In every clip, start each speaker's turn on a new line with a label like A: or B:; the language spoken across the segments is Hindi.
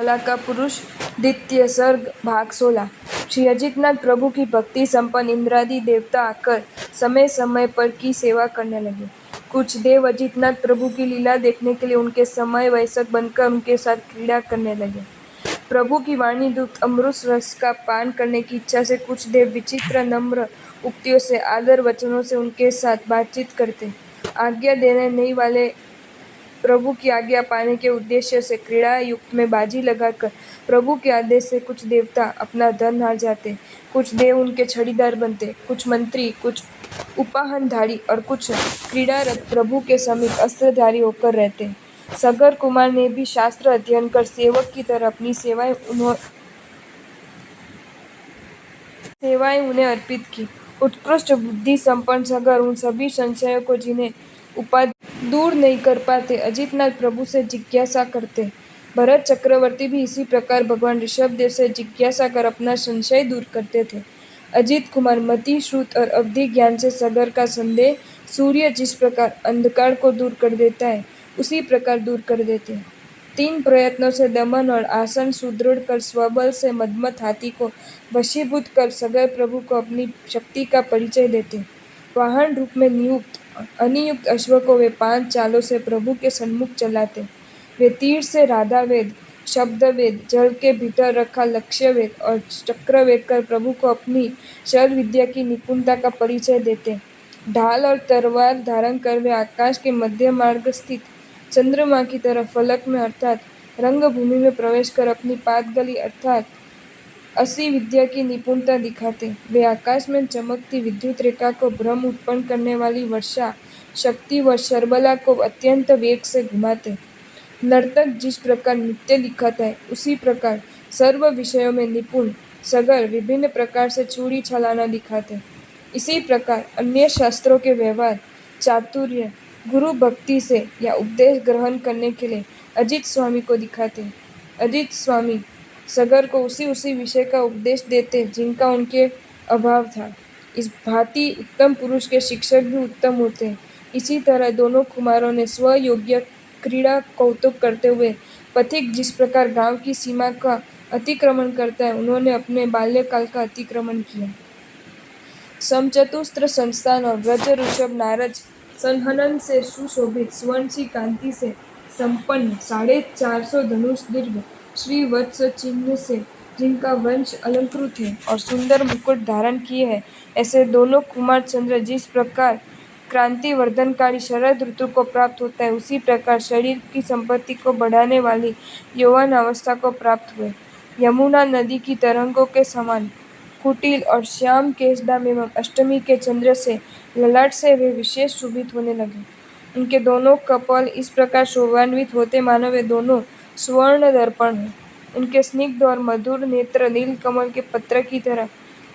A: कला का पुरुष द्वितीय सर्ग भाग 16। श्री अजितनाथ प्रभु की भक्ति संपन्न इंद्रादि देवता आकर समय समय पर की सेवा करने लगे। कुछ देव अजितनाथ प्रभु की लीला देखने के लिए उनके समय वयस्क बनकर उनके साथ क्रीड़ा करने लगे। प्रभु की वाणी दुग्ध अमृत रस का पान करने की इच्छा से कुछ देव विचित्र नम्र उक्तियों से आदर वचनों से उनके साथ बातचीत करते। आज्ञा देने नहीं वाले प्रभु की आज्ञा पाने के उद्देश्य से क्रीड़ा युक्त में बाजी लगाकर प्रभु के आदेश से कुछ देवता अपना धन हार जाते, कुछ देव उनके छड़ीदार बनते, कुछ मंत्री, कुछ उपाहनधारी और कुछ क्रीड़ारत प्रभु के समीप अस्त्रधारी होकर रहते। सगर कुमार ने भी शास्त्र अध्ययन कर सेवक की तरह अपनी सेवाएं उन्हें अर्पित की। उत्कृष्ट बुद्धि संपन्न सगर उन सभी संशयों को जिन्हें उपाधि दूर नहीं कर पाते अजितनाथ प्रभु से जिज्ञासा करते। भरत चक्रवर्ती भी इसी प्रकार भगवान ऋषभदेव से जिज्ञासा कर अपना संशय दूर करते थे। अजित कुमार मति, श्रुत और अवधि ज्ञान से सगर का संदेह सूर्य जिस प्रकार अंधकार को दूर कर देता है उसी प्रकार दूर कर देते। 3 प्रयत्नों से दमन और आसन सुदृढ़ कर स्वबल से मदमत हाथी को वशीभूत कर सगर प्रभु को अपनी शक्ति का परिचय देते। वाहन रूप में नियुक्त अनियुक्त अश्व को वे 5 चालों से प्रभु के सन्मुख चलाते। वे तीर से राधावेद, शब्दवेद, जल के भीतर रखा लक्ष्यवेद और चक्रवेद कर प्रभु को अपनी शर विद्या की निपुणता का परिचय देते। ढाल और तलवार धारण कर वे आकाश के मध्य मार्ग स्थित चंद्रमा की तरह फलक में अर्थात रंगभूमि में प्रवेश कर अपनी पादगली अर्थात असी विद्या की निपुणता दिखाते। वे आकाश में चमकती विद्युत रेखा को भ्रम उत्पन्न करने वाली वर्षा शक्ति व शर्बला को अत्यंत वेग से घुमाते। नर्तक जिस प्रकार नृत्य दिखाता है उसी प्रकार सर्व विषयों में निपुण सगर विभिन्न प्रकार से चूड़ी छलाना दिखाते। इसी प्रकार अन्य शास्त्रों के व्यवहार चातुर्य गुरु भक्ति से या उपदेश ग्रहण करने के लिए अजित स्वामी को दिखाते। अजित स्वामी सगर को उसी विषय का उपदेश देते जिनका उनके अभाव था। इस भांति उत्तम पुरुष के शिक्षक भी उत्तम होते हैं। इसी तरह दोनों कुमारों ने स्वयोग्य क्रीड़ा कौतुक करते हुए पथिक जिस प्रकार गांव की सीमा का अतिक्रमण करता है उन्होंने अपने बाल्यकाल का अतिक्रमण किया। समचतुस्त्र संस्थान और व्रज ऋषभ नारद संहनन से सुशोभित स्वर्ण सी कांति से संपन्न 450 धनुष दीर्घ श्री वत्स चिन्ह से जिनका वंश अलंकृत है और सुंदर मुकुट धारण किए है ऐसे दोनों कुमार चंद्र जिस प्रकार क्रांति वर्धनकारी शरद ऋतु को प्राप्त होता है उसी प्रकार शरीर की संपत्ति को बढ़ाने वाली यौवन अवस्था को प्राप्त हुए। यमुना नदी की तरंगों के समान कुटिल और श्याम केशदाम एवं अष्टमी के चंद्र से ललाट से वे विशेष शोभित होने लगे। उनके दोनों कपाल इस प्रकार शोभान्वित होते मानो वे दोनों स्वर्ण दर्पण हैं। उनके स्निग्ध और मधुर नेत्र नील कमल के पत्र की तरह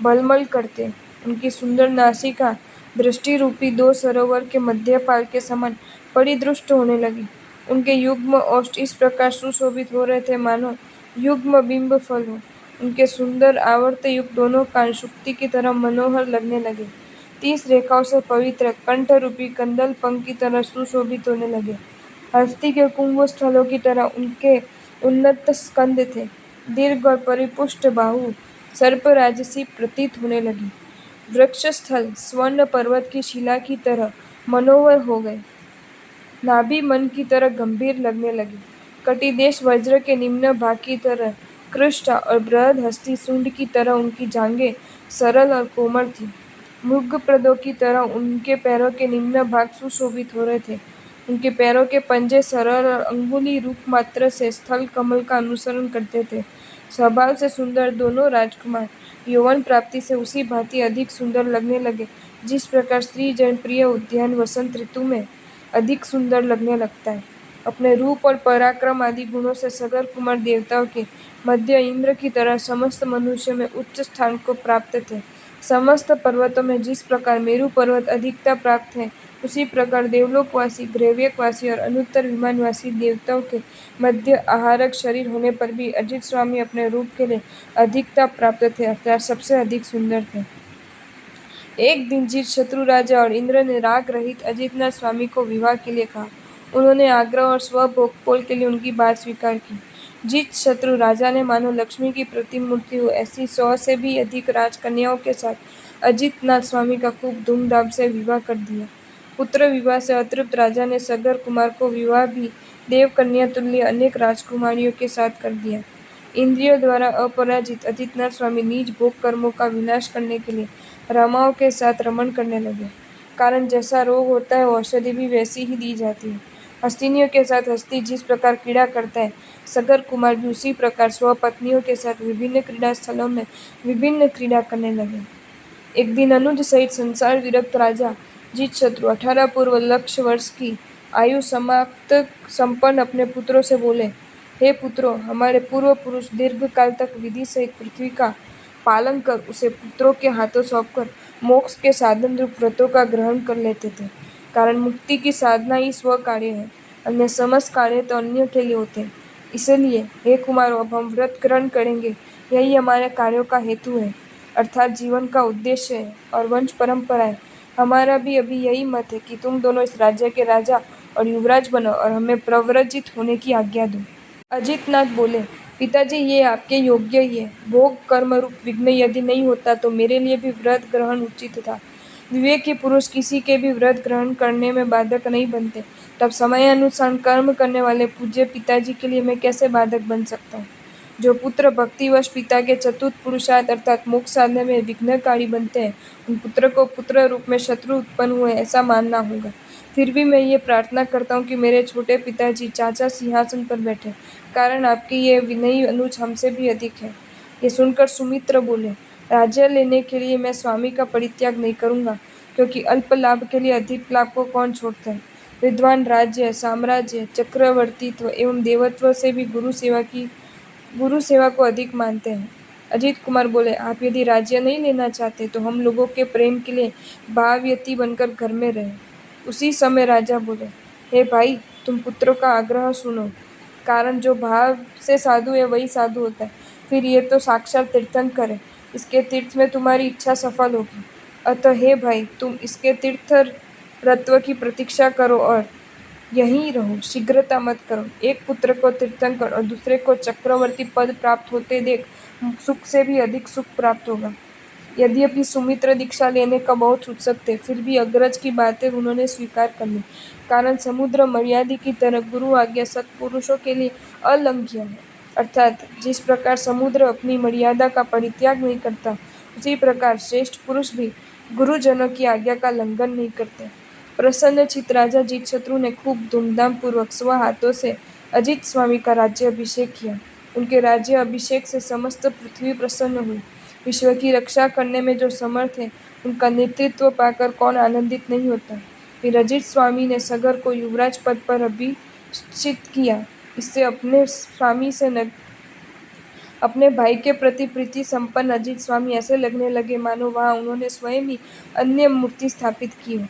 A: भलमल करते। उनकी सुंदर नासिका दृष्टि रूपी 2 सरोवर के मध्यपाल के समान परिदृष्ट होने लगी। उनके युग्म ओष्ठ इस प्रकार सुशोभित हो रहे थे मानो युग्म बिंब फल हो। उनके सुंदर आवर्त युक्त दोनों कान शुक्ति की तरह मनोहर लगने लगे। 30 रेखाओं से पवित्र कंठ रूपी कंदल पंख की तरह सुशोभित होने लगे। हस्ती के कुंभ स्थलों की तरह उनके उन्नत स्कंद थे। दीर्घ और परिपुष्ट बाहु सर्पराज सी प्रतीत होने लगी। वृक्षस्थल स्वर्ण पर्वत की शिला की तरह मनोहर हो गए। नाभि मन की तरह गंभीर लगने लगी। कटिदेश वज्र के निम्न भाग की तरह कृष्ट और बृहद हस्ती सूंड की तरह उनकी जांघें सरल और कोमल थी। मृगप्रदों की तरह उनके पैरों के निम्न भाग सुशोभित हो रहे थे। उनके पैरों के पंजे सरल और अंगुली रूप मात्र से स्थल कमल का अनुसरण करते थे। स्वभाव से सुंदर दोनों राजकुमार यौवन प्राप्ति से उसी भांति अधिक सुंदर लगने लगे जिस प्रकार स्त्री जनप्रिय उद्यान वसंत ऋतु में अधिक सुंदर लगने लगता है। अपने रूप और पराक्रम आदि गुणों से सगर कुमार देवताओं के मध्य इंद्र की तरह समस्त मनुष्य में उच्च स्थान को प्राप्त थे। समस्त पर्वतों में जिस प्रकार मेरु पर्वत अधिकता प्राप्त है उसी प्रकार देवलोकवासी ग्रैव्यकवासी और अनुत्तर विमानवासी देवताओं के मध्य आहारक शरीर होने पर भी अजित स्वामी अपने रूप के लिए अधिकता प्राप्त थे अर्थात सबसे अधिक सुंदर थे। एक दिन जित शत्रु राजा और इंद्र ने राग रहित अजितनाथ स्वामी को विवाह के लिए कहा। उन्होंने आग्रह और स्वभोग पोल के लिए उनकी बात स्वीकार की। जीत शत्रु राजा ने मानो लक्ष्मी की प्रतिमूर्ति हो ऐसी 100 से भी अधिक राजकन्याओं के साथ अजितनाथ स्वामी का खूब धूमधाम से विवाह कर दिया। पुत्र विवाह से अतृप्त राजा ने सगर कुमार को विवाह भी देव कन्या तुल्य अनेक राजकुमारियों के साथ कर दिया। इंद्रियों द्वारा अपराजित अजितनाथ स्वामी नीच भोग कर्मों का विनाश करने के लिए रमाओं के साथ रमण करने लगे। कारण जैसा रोग होता है, वो औषधि भी वैसी ही दी जाती है। हस्तिनियों के साथ हस्ती जिस प्रकार क्रीड़ा करता है, सगर कुमार भी उसी प्रकार स्वपत्नियों के साथ विभिन्न क्रीड़ा स्थलों में विभिन्न क्रीड़ा करने लगे। एक दिन अनुज सहित संसार विरक्त राजा जीतशत्रु 18 पूर्व लक्ष वर्ष की आयु समाप्त संपन्न अपने पुत्रों से बोले, हे पुत्रों, हमारे पूर्व पुरुष दीर्घ काल तक विधि सहित पृथ्वी का पालन कर उसे पुत्रों के हाथों सौंपकर मोक्ष के साधन रूप व्रतों का ग्रहण कर लेते थे। कारण मुक्ति की साधना ही स्व कार्य है, अन्य समस्त कार्य तो अन्य के लिए होते हैं। इसलिए हे कुमारों, अब हम व्रत ग्रहण करेंगे, यही हमारे कार्यों का हेतु है, अर्थात जीवन का उद्देश्य है और वंश परंपरा है। हमारा भी अभी यही मत है कि तुम दोनों इस राज्य के राजा और युवराज बनो और हमें प्रव्रजित होने की आज्ञा दो। अजितनाथ बोले, पिताजी, ये आपके योग्य ही है। भोग कर्म रूप विघ्न यदि नहीं होता तो मेरे लिए भी व्रत ग्रहण उचित था। विवेकी पुरुष किसी के भी व्रत ग्रहण करने में बाधक नहीं बनते, तब समयानुसार कर्म करने वाले पूज्य पिताजी के लिए मैं कैसे बाधक बन सकता हूँ। जो पुत्र भक्तिवश पिता के चतुर्थ पुरुषार्थ अर्थात मोक्ष साधने में विघ्नकारी बनते हैं, उन पुत्र को पुत्र रूप में शत्रु उत्पन्न हुए ऐसा मानना होगा। फिर भी मैं ये प्रार्थना करता हूँ कि मेरे छोटे पिताजी चाचा सिंहासन पर बैठे, कारण आपके ये विनयी अनुज हमसे भी अधिक है। ये सुनकर सुमित्र बोले, राज्य लेने के लिए मैं स्वामी का परित्याग नहीं करूँगा, क्योंकि अल्प लाभ के लिए अधिक लाभ को कौन छोड़ता है। विद्वान राज्य, साम्राज्य, चक्रवर्तीत्व एवं देवत्व से भी गुरु सेवा को अधिक मानते हैं। अजीत कुमार बोले, आप यदि राज्य नहीं लेना चाहते तो हम लोगों के प्रेम के लिए भावयती बनकर घर में रहे। उसी समय राजा बोले, हे भाई, तुम पुत्रों का आग्रह सुनो, कारण जो भाव से साधु है वही साधु होता है। फिर ये तो साक्षात तीर्थंकर है, इसके तीर्थ में तुम्हारी इच्छा सफल होगी। अतः हे भाई, तुम इसके तीर्थरत्व की प्रतीक्षा करो और यहीं रहो, शीघ्रता मत करो। एक पुत्र को तीर्थंकर और दूसरे को चक्रवर्ती पद प्राप्त होते देख सुख से भी अधिक सुख प्राप्त होगा। यद्यपि सुमित्र दीक्षा लेने का बहुत उत्सुक थे, फिर भी अग्रज की बातें उन्होंने स्वीकार कर ली, कारण समुद्र मर्यादा की तरह गुरु आज्ञा सत्पुरुषों के लिए अलंघ्य है। अर्थात जिस प्रकार समुद्र अपनी मर्यादा का परित्याग नहीं करता, उसी प्रकार श्रेष्ठ पुरुष भी गुरुजनों की आज्ञा का उल्लंघन नहीं करते। प्रसन्नचित्त राजा जीतशत्रु ने खूब धूमधाम पूर्वक स्व हाथों से अजित स्वामी का राज्य अभिषेक किया। उनके राज्य अभिषेक से समस्त पृथ्वी प्रसन्न हुई। विश्व की रक्षा करने में जो समर्थ है, उनका नेतृत्व पाकर कौन आनंदित नहीं होता। फिर अजित स्वामी ने सगर को युवराज पद पर अभिषिक्त किया। इससे अपने भाई के प्रति प्रीति संपन्न अजित स्वामी ऐसे लगने लगे मानो वहां उन्होंने स्वयं ही अन्य मूर्ति स्थापित की हो।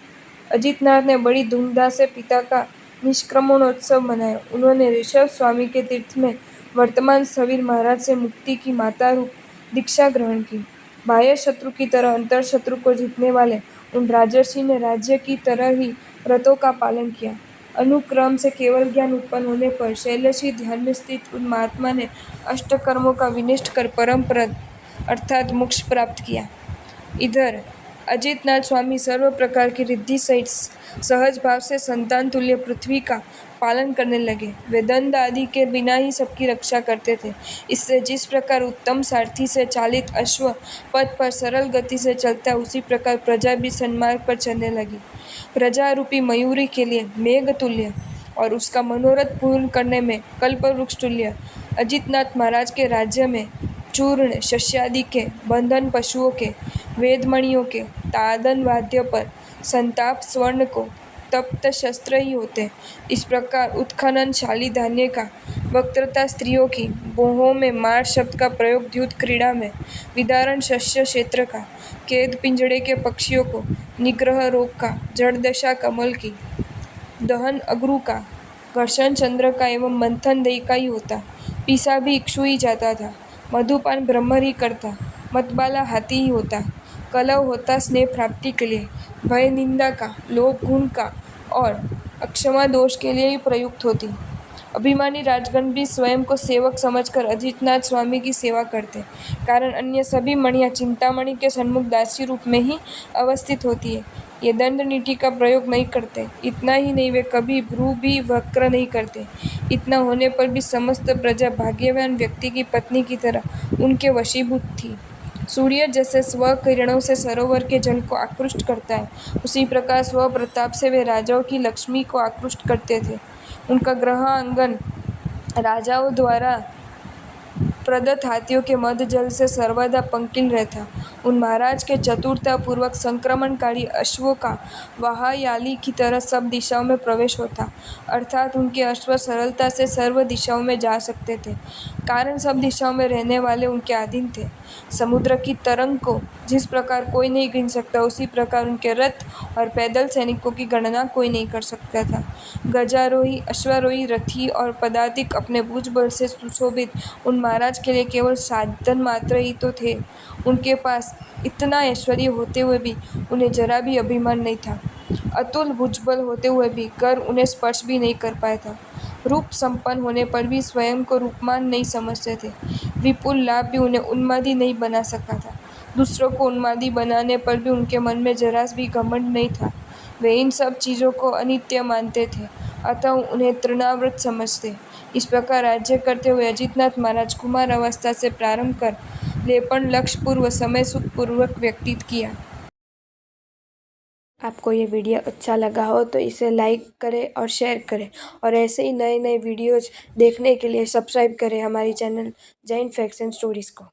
A: अजितनाथ ने बड़ी धूमधाम से पिता का निष्क्रमणोत्सव मनाया। उन्होंने ऋषभ स्वामी के तीर्थ में वर्तमान स्थविर महाराज से मुक्ति की माता रूप दीक्षा ग्रहण की। बाह्य शत्रु की तरह अंतर शत्रु को जीतने वाले उन राजर्षि ने राज्य की तरह ही व्रतों का पालन किया। अनुक्रम से केवल ज्ञान उत्पन्न होने पर शैलशी ध्यान में स्थित उन महात्मा ने अष्टकर्मों का विनिष्ट कर परम पद अर्थात मोक्ष प्राप्त किया। इधर अजितनाथ स्वामी सर्व प्रकार की रिद्धि सहित सहज भाव से संतान तुल्य पृथ्वी का पालन करने लगे। वे दंड आदि के बिना ही सबकी रक्षा करते थे। इससे जिस प्रकार उत्तम सारथी से चालित अश्व पथ पर सरल गति से चलता है, उसी प्रकार प्रजा भी सन्मार्ग पर चलने लगी। प्रजा रूपी मयूरी के लिए मेघ तुल्य और उसका मनोरथ पूर्ण करने में कल्पवृक्ष तुल्य अजितनाथ महाराज के राज्य में चूर्ण शस्यादि के बंधन, पशुओं के वेदमणियों के तादन वाद्य पर संताप स्वर्ण को तप्त शस्त्र ही होते। इस प्रकार उत्खननशाली धान्य का, वक्त्रता स्त्रियों की, बोहों में मार शब्द का प्रयोग युद्ध क्रीड़ा में, विदारण शस्य क्षेत्र का, कैद पिंजड़े के पक्षियों को, निग्रह रोग का, जड़दशा कमल की, दहन अग्रु का, घर्षण चंद्र का एवं मंथन दही का ही होता। पीसा भी इक्षु ही जाता था, मधुपान ब्रह्मर ही करता, मतबाला हाथी ही होता, कलह होता स्नेह प्राप्ति के लिए, भय निंदा का, लोभ गुण का और अक्षमा दोष के लिए ही प्रयुक्त होती। अभिमानी राजगण भी स्वयं को सेवक समझकर अजितनाथ स्वामी की सेवा करते, कारण अन्य सभी मणियां चिंतामणि के सन्मुख दासी रूप में ही अवस्थित होती है। ये दंड नीति का प्रयोग नहीं करते। इतना ही नहीं, वे कभी भ्रू भी वक्र नहीं करते। इतना होने पर भी समस्त प्रजा भाग्यवान व्यक्ति की पत्नी की तरह उनके वशीभूत थी। सूर्य जैसे स्वकिरणों से सरोवर के जल को आकृष्ट करता है, उसी प्रकार स्वप्रताप से वे राजाओं की लक्ष्मी को आकृष्ट करते थे। उनका गृहांगन राजाओं द्वारा प्रदत्त हाथियों के मद जल से सर्वदा पंकिल रहता। उन महाराज के चतुरतापूर्वक संक्रमणकारी अश्वों का वाहयाली की तरह सब दिशाओं में प्रवेश होता, अर्थात उनके अश्व सरलता से सर्व दिशाओं में जा सकते थे, कारण सब दिशाओं में रहने वाले उनके अधीन थे। समुद्र की तरंग को जिस प्रकार कोई नहीं गिन सकता, उसी प्रकार उनके रथ और पैदल सैनिकों की गणना कोई नहीं कर सकता था। गजारोही, अश्वारोही, रथी और पदातिक अपने भुजबल से सुशोभित उन महाराज के लिए केवल साधन मात्र ही तो थे। उनके पास इतना ऐश्वर्य होते हुए भी उन्हें जरा भी अभिमान नहीं था। अतुल भुजबल होते हुए भी कर उन्हें स्पर्श भी नहीं कर पाया था। रूप संपन्न होने पर भी स्वयं को रूपमान नहीं समझते थे। विपुल लाभ भी उन्हें उन्मादी नहीं बना सका था। दूसरों को उन्मादी बनाने पर भी उनके मन में जरा भी घमंड नहीं था। वे इन सब चीज़ों को अनित्य मानते थे, अतः उन्हें तृणावृत समझते। इस प्रकार राज्य करते हुए अजितनाथ महाराज कुमार अवस्था से प्रारंभ कर लेपन लक्ष्य पूर्व समय सुखपूर्वक व्यतीत किया। आपको ये वीडियो अच्छा लगा हो तो इसे लाइक करें और शेयर करें, और ऐसे ही नए नए वीडियोज़ देखने के लिए सब्सक्राइब करें हमारी channel Jain facts and stories को।